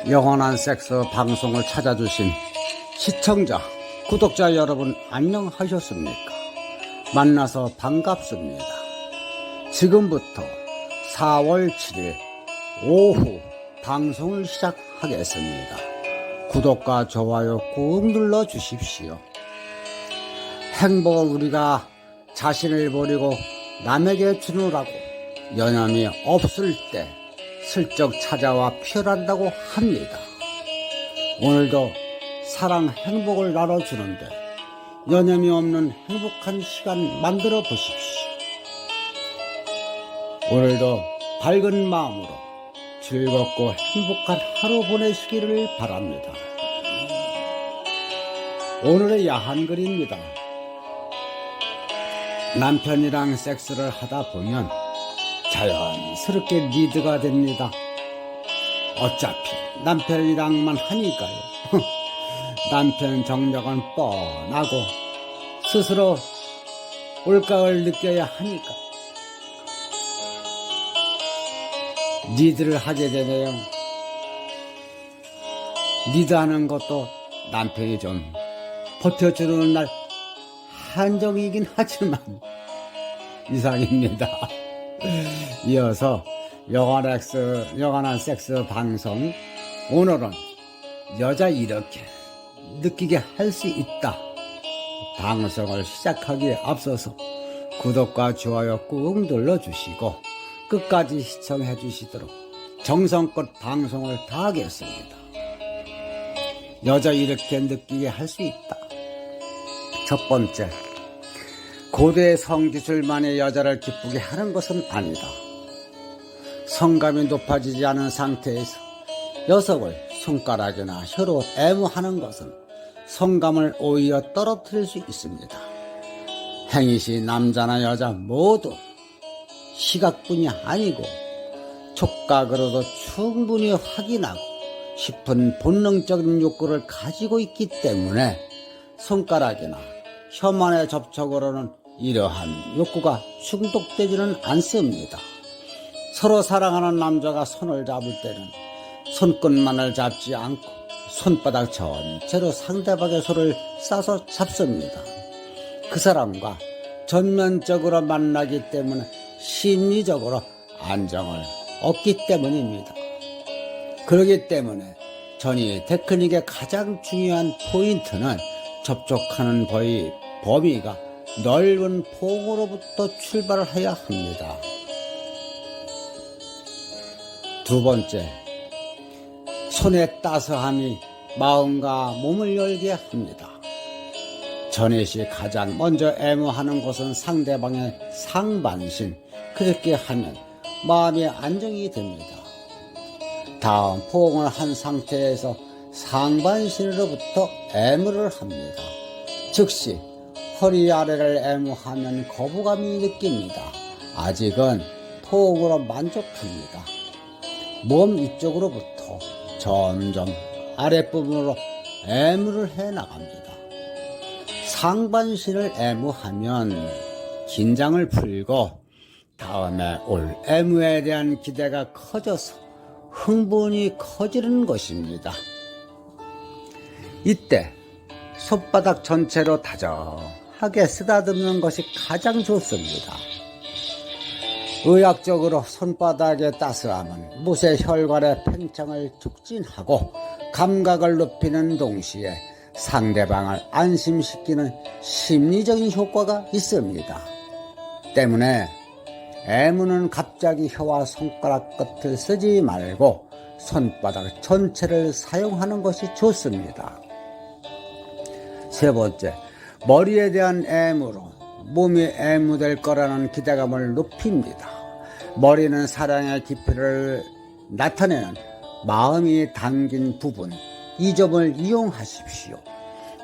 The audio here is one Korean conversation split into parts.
영원한 섹스 방송을 찾아주신 시청자, 구독자 여러분 안녕하셨습니까? 만나서 반갑습니다. 지금부터 4월 7일 오후 방송을 시작하겠습니다. 구독과 좋아요 꾹 눌러 주십시오. 행복은 우리가 자신을 버리고 남에게 주느라고 여념이 없을 때 슬쩍 찾아와 피어난다고 합니다. 오늘도 사랑 행복을 나눠주는데 여념이 없는 행복한 시간 만들어 보십시오. 오늘도 밝은 마음으로 즐겁고 행복한 하루 보내시기를 바랍니다. 오늘의 야한글입니다. 남편이랑 섹스를 하다 보면 자연스럽게 니드가 됩니다. 어차피 남편이랑만 하니까요. 남편 정력은 뻔하고 스스로 올가을 느껴야 하니까 니드를 하게 되네요. 니드하는 것도 남편이 좀 버텨주는 날 한정이긴 하지만 이상입니다. 이어서 영원한 섹스 방송, 오늘은 여자 이렇게 느끼게 할 수 있다 방송을 시작하기에 앞서서 구독과 좋아요 꾹 눌러주시고 끝까지 시청해 주시도록 정성껏 방송을 다하겠습니다. 여자 이렇게 느끼게 할 수 있다. 첫 번째, 고도의 성기술만이 여자를 기쁘게 하는 것은 아니다. 성감이 높아지지 않은 상태에서 여성을 손가락이나 혀로 애무하는 것은 성감을 오히려 떨어뜨릴 수 있습니다. 행위시 남자나 여자 모두 시각뿐이 아니고 촉각으로도 충분히 확인하고 싶은 본능적인 욕구를 가지고 있기 때문에 손가락이나 혀만의 접촉으로는 이러한 욕구가 충족되지는 않습니다. 서로 사랑하는 남자가 손을 잡을 때는 손끝만을 잡지 않고 손바닥 전체로 상대방의 손을 싸서 잡습니다. 그 사람과 전면적으로 만나기 때문에 심리적으로 안정을 얻기 때문입니다. 그렇기 때문에 전이 테크닉의 가장 중요한 포인트는 접촉하는 범위가 넓은 폭으로부터 출발을 해야 합니다. 두 번째, 손의 따스함이 마음과 몸을 열게 합니다. 전해시 가장 먼저 애무하는 것은 상대방의 상반신, 그렇게 하면 마음이 안정이 됩니다. 다음 포옹을 한 상태에서 상반신으로부터 애무를 합니다. 즉시 허리 아래를 애무하면 거부감이 느낍니다. 아직은 포옹으로 만족합니다. 몸 위쪽으로부터 점점 아랫부분으로 애무를 해 나갑니다. 상반신을 애무하면 긴장을 풀고 다음에 올 애무에 대한 기대가 커져서 흥분이 커지는 것입니다. 이때 손바닥 전체로 다정하게 쓰다듬는 것이 가장 좋습니다. 의학적으로 손바닥의 따스함은 무쇠 혈관의 팽창을 촉진하고 감각을 높이는 동시에 상대방을 안심시키는 심리적인 효과가 있습니다. 때문에 애무는 갑자기 혀와 손가락 끝을 쓰지 말고 손바닥 전체를 사용하는 것이 좋습니다. 세 번째, 머리에 대한 애무로 몸이 애무될 거라는 기대감을 높입니다. 머리는 사랑의 깊이를 나타내는 마음이 담긴 부분, 이 점을 이용하십시오.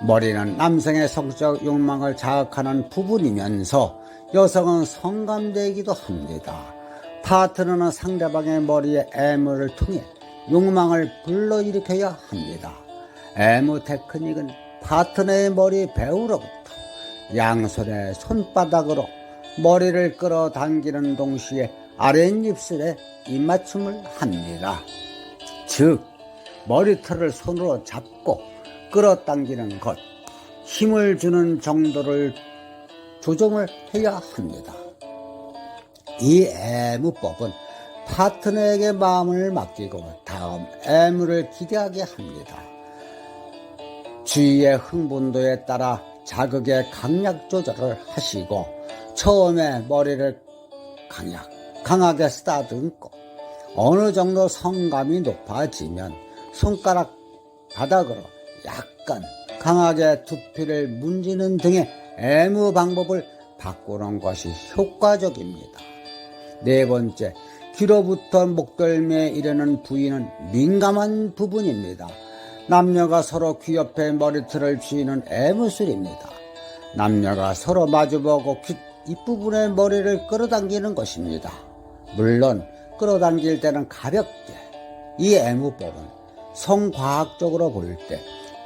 머리는 남성의 성적 욕망을 자극하는 부분이면서 여성은 성감되기도 합니다. 파트너는 상대방의 머리에 애무를 통해 욕망을 불러일으켜야 합니다. 애무 테크닉은 파트너의 머리 배우로부터 양손의 손바닥으로 머리를 끌어당기는 동시에 아랫입술에 입맞춤을 합니다. 즉 머리털을 손으로 잡고 끌어당기는 것, 힘을 주는 정도를 조정을 해야 합니다. 이 애무법은 파트너에게 마음을 맡기고 다음 애무를 기대하게 합니다. 주위의 흥분도에 따라 자극의 강약 조절을 하시고 처음에 머리를 강하게 쓰다듬고 어느 정도 성감이 높아지면 손가락 바닥으로 약간 강하게 두피를 문지는 등의 애무 방법을 바꾸는 것이 효과적입니다. 네 번째, 귀로부터 목덜미에 이르는 부위는 민감한 부분입니다. 남녀가 서로 귀 옆에 머리털을 쥐는 애무술입니다. 남녀가 서로 마주보고 귀 뒷부분에 머리를 끌어당기는 것입니다. 물론 끌어당길 때는 가볍게. 이 애무법은 성과학적으로 볼 때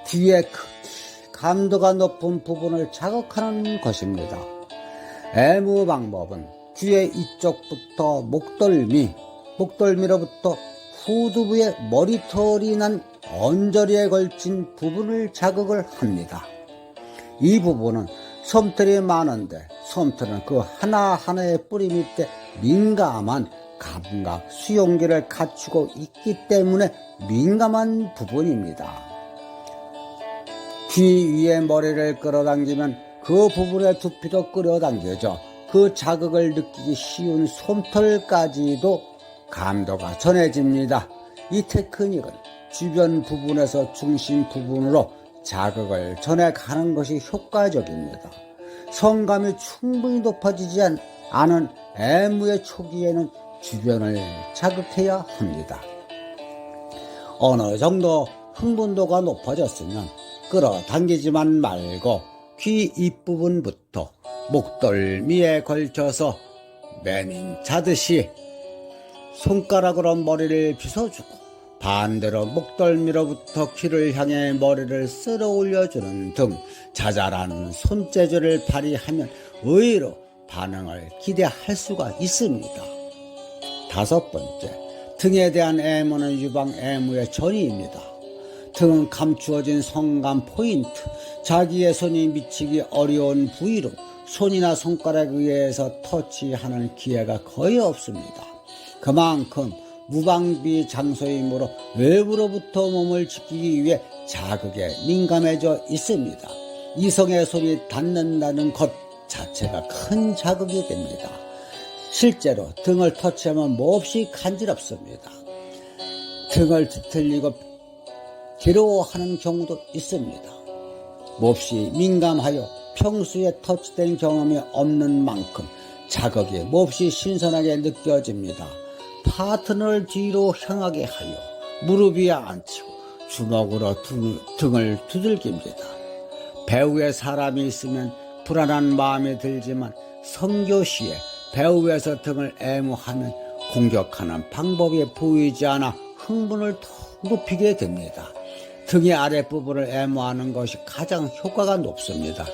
귀의 크기, 감도가 높은 부분을 자극하는 것입니다. 애무 방법은 귀의 이쪽부터 목덜미로부터 후두부에 머리털이 난 언저리에 걸친 부분을 자극을 합니다. 이 부분은 솜털이 많은데 솜털은 그 하나하나의 뿌리 밑에 민감한 감각 수용기를 갖추고 있기 때문에 민감한 부분입니다. 귀 위에 머리를 끌어당기면 그 부분의 두피도 끌어당겨져 그 자극을 느끼기 쉬운 솜털까지도 감도가 전해집니다. 이 테크닉은 주변 부분에서 중심 부분으로 자극을 전해가는 것이 효과적입니다. 성감이 충분히 높아지지 않은 애무의 초기에는 주변을 자극해야 합니다. 어느 정도 흥분도가 높아졌으면 끌어당기지만 말고 귀 윗부분부터 목덜미에 걸쳐서 매민 자듯이 손가락으로 머리를 빗어주고 반대로 목덜미로부터 귀를 향해 머리를 쓸어 올려주는 등 자잘한 손재주를 발휘하면 의외로 반응을 기대할 수가 있습니다. 다섯 번째, 등에 대한 애무는 유방 애무의 전이입니다. 등은 감추어진 성감 포인트, 자기의 손이 미치기 어려운 부위로 손이나 손가락에 의해서 터치하는 기회가 거의 없습니다. 그만큼 무방비 장소이므로 외부로부터 몸을 지키기 위해 자극에 민감해져 있습니다. 이성의 손이 닿는다는 것 자체가 큰 자극이 됩니다. 실제로 등을 터치하면 몹시 간지럽습니다. 등을 뒤틀리고 괴로워하는 경우도 있습니다. 몹시 민감하여 평소에 터치된 경험이 없는 만큼 자극이 몹시 신선하게 느껴집니다. 파트너를 뒤로 향하게 하여 무릎 위에 앉히고 주먹으로 등을 두들깁니다. 배후에 사람이 있으면 불안한 마음이 들지만 성교시에 배후에서 등을 애무하면 공격하는 방법이 보이지 않아 흥분을 더 높이게 됩니다. 등의 아랫부분을 애무하는 것이 가장 효과가 높습니다.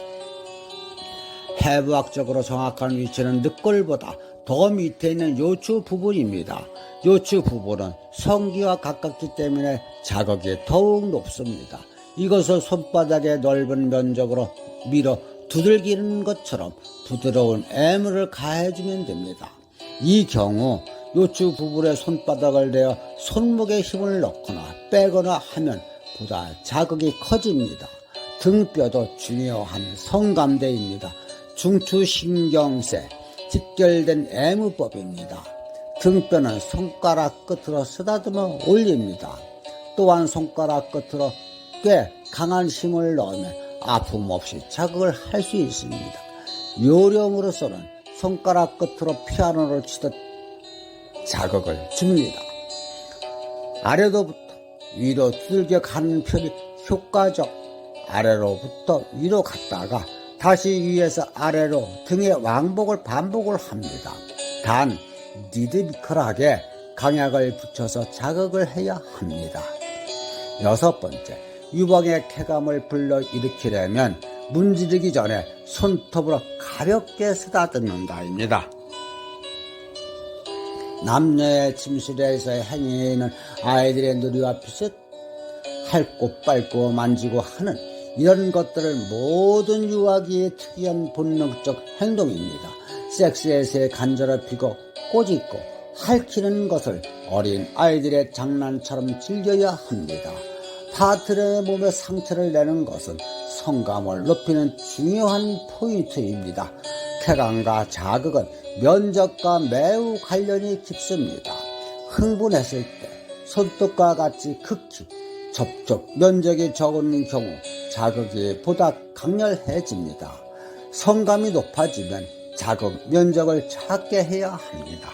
해부학적으로 정확한 위치는 늑골보다 더 밑에 있는 요추 부분입니다. 요추 부분은 성기와 가깝기 때문에 자극이 더욱 높습니다. 이것을 손바닥의 넓은 면적으로 밀어 두들기는 것처럼 부드러운 애무를 가해주면 됩니다. 이 경우 요추 부분에 손바닥을 대어 손목에 힘을 넣거나 빼거나 하면 보다 자극이 커집니다. 등뼈도 중요한 성감대입니다. 중추신경세 직결된 애무법입니다. 등뼈는 손가락 끝으로 쓰다듬어 올립니다. 또한 손가락 끝으로 꽤 강한 힘을 넣으면 아픔 없이 자극을 할 수 있습니다. 요령으로서는 손가락 끝으로 피아노를 치듯 자극을 줍니다. 아래로부터 위로 두들겨 가는 편이 효과적. 아래로부터 위로 갔다가 다시 위에서 아래로 등의 왕복을 반복을 합니다. 단 리드미컬하게 강약을 붙여서 자극을 해야 합니다. 여섯 번째, 유방의 쾌감을 불러일으키려면 문지르기 전에 손톱으로 가볍게 쓰다듬는다입니다. 남녀의 침실에서의 행위는 아이들의 누리와 비슷 핥고 빨고 만지고 하는 이런 것들은 모든 유아기의 특이한 본능적 행동입니다. 섹스에서의 간절합히고 꼬집고 핥히는 것을 어린 아이들의 장난처럼 즐겨야 합니다. 파트너의 몸에 상처를 내는 것은 성감을 높이는 중요한 포인트입니다. 쾌감과 자극은 면적과 매우 관련이 깊습니다. 흥분했을 때 손톱과 같이 극히 접촉 면적이 적은 경우 자극이 보다 강렬해집니다. 성감이 높아지면 자극 면적을 작게 해야 합니다.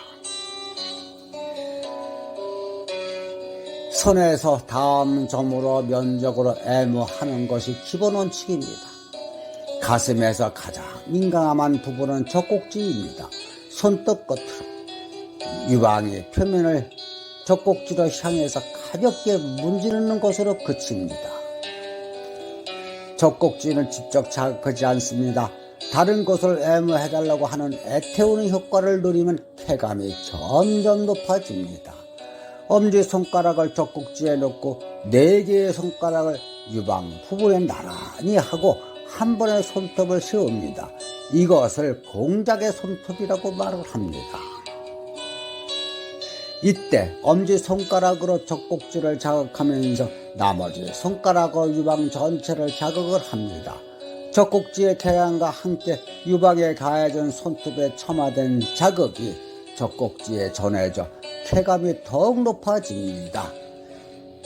선에서 다음 점으로 면적으로 애무하는 것이 기본 원칙입니다. 가슴에서 가장 민감한 부분은 젖꼭지입니다. 손톱 끝으로 유방의 표면을 젖꼭지로 향해서 가볍게 문지르는 것으로 그칩니다. 젖꼭지는 직접 자극하지 않습니다. 다른 곳을 애무해달라고 하는 애태우는 효과를 누리면 쾌감이 점점 높아집니다. 엄지손가락을 젖꼭지에 넣고 4개의 손가락을 유방 부분에 나란히 하고 한 번에 손톱을 세웁니다. 이것을 공작의 손톱이라고 말을 합니다. 이때 엄지손가락으로 젖꼭지를 자극하면서 나머지 손가락으로 유방 전체를 자극을 합니다. 젖꼭지의 쾌감과 함께 유방에 가해진 손톱에 첨화된 자극이 젖꼭지에 전해져 쾌감이 더욱 높아집니다.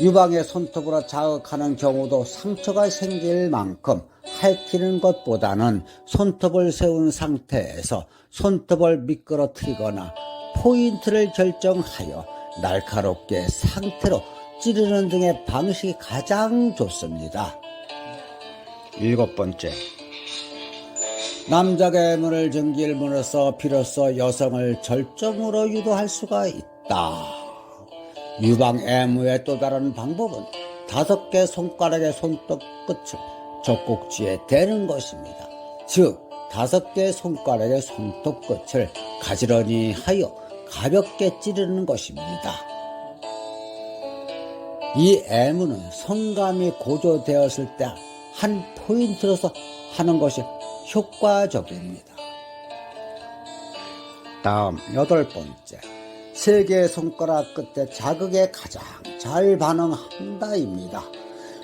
유방의 손톱으로 자극하는 경우도 상처가 생길 만큼 핥히는 것보다는 손톱을 세운 상태에서 손톱을 미끄러뜨리거나 포인트를 결정하여 날카롭게 상태로 찌르는 등의 방식이 가장 좋습니다. 7번째, 남자가 애무를 증길므로써 비로소 여성을 절정으로 유도할 수가 있다. 유방 애무의 또 다른 방법은 5개 손가락의 손톱 끝을 젖꼭지에 대는 것입니다. 즉 5개 손가락의 손톱 끝을 가지런히 하여 가볍게 찌르는 것입니다. 이 애무는 성감이 고조되었을 때 한 포인트로서 하는 것이 효과적입니다. 다음 8번째, 3개의 손가락 끝에 자극에 가장 잘 반응한다입니다.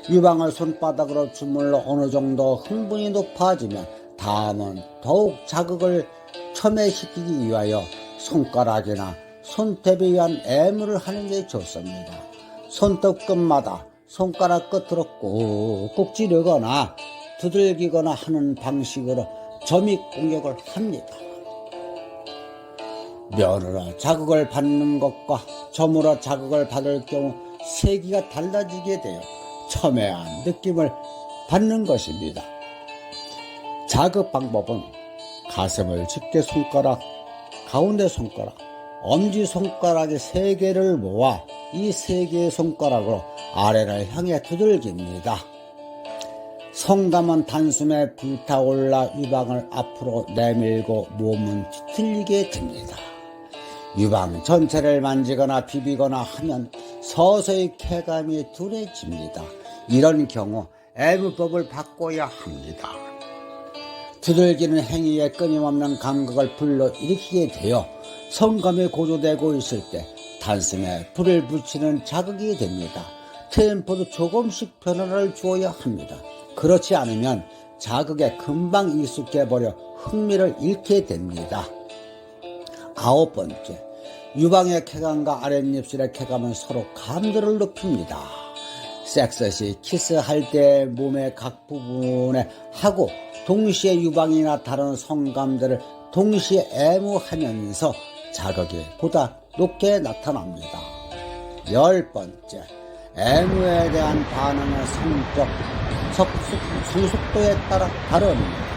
유방을 손바닥으로 주물러 어느 정도 흥분이 높아지면 다음은 더욱 자극을 첨예시키기 위하여 손가락이나 손톱에 의한 애무를 하는 게 좋습니다. 손톱 끝마다 손가락 끝으로 꾹꾹 찌르거나 두들기거나 하는 방식으로 점입 공격을 합니다. 면으로 자극을 받는 것과 점으로 자극을 받을 경우 세기가 달라지게 되어 첨예한 느낌을 받는 것입니다. 자극 방법은 가슴을 집게 손가락, 가운데 손가락, 엄지손가락의 3개를 모아 이 3개의 손가락으로 아래를 향해 두들깁니다. 성감은 단숨에 불타올라 유방을 앞으로 내밀고 몸은 뒤틀리게 됩니다. 유방 전체를 만지거나 비비거나 하면 서서히 쾌감이 둔해집니다. 이런 경우 애무법을 바꿔야 합니다. 두들기는 행위에 끊임없는 감각을 불러일으키게 되어 성감이 고조되고 있을 때 단숨에 불을 붙이는 자극이 됩니다. 템포도 조금씩 변화를 주어야 합니다. 그렇지 않으면 자극에 금방 익숙해버려 흥미를 잃게 됩니다. 9번째, 유방의 쾌감과 아랫입술의 쾌감은 서로 감도를 높입니다. 섹스 시 키스할 때 몸의 각 부분에 하고 동시에 유방이나 다른 성감들을 동시에 애무하면서 자극이 보다 높게 나타납니다. 10번째, 애무에 대한 반응은 성적 성숙도에 따라 다릅니다.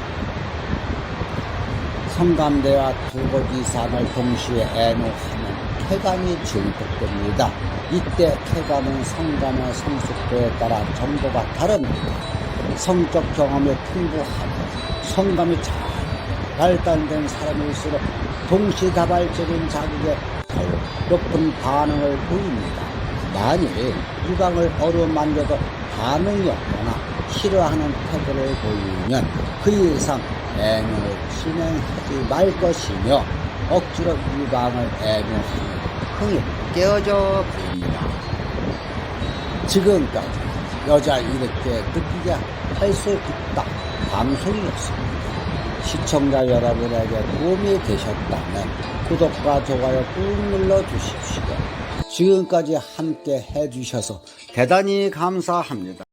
성감대와 2곳 이상을 동시에 애무하면 쾌감이 증폭됩니다. 이때 쾌감은 성감의 성숙도에 따라 정도가 다릅니다. 성적 경험이 풍부하고 성감이 잘 발달된 사람일수록 동시다발적인 자극에 더욱 높은 반응을 보입니다. 만일 유방을 어루만져도 반응이 없거나 싫어하는 태도를 보이면 그 이상 애무를 진행하지 말 것이며 억지로 유방을 애무하면 흥이 깨어져 버립니다. 지금까지 여자 이렇게 느끼게 할 수 있다 방송이었습니다. 시청자 여러분에게 도움이 되셨다면 구독과 좋아요 꾹 눌러주십시오. 지금까지 함께 해주셔서 대단히 감사합니다.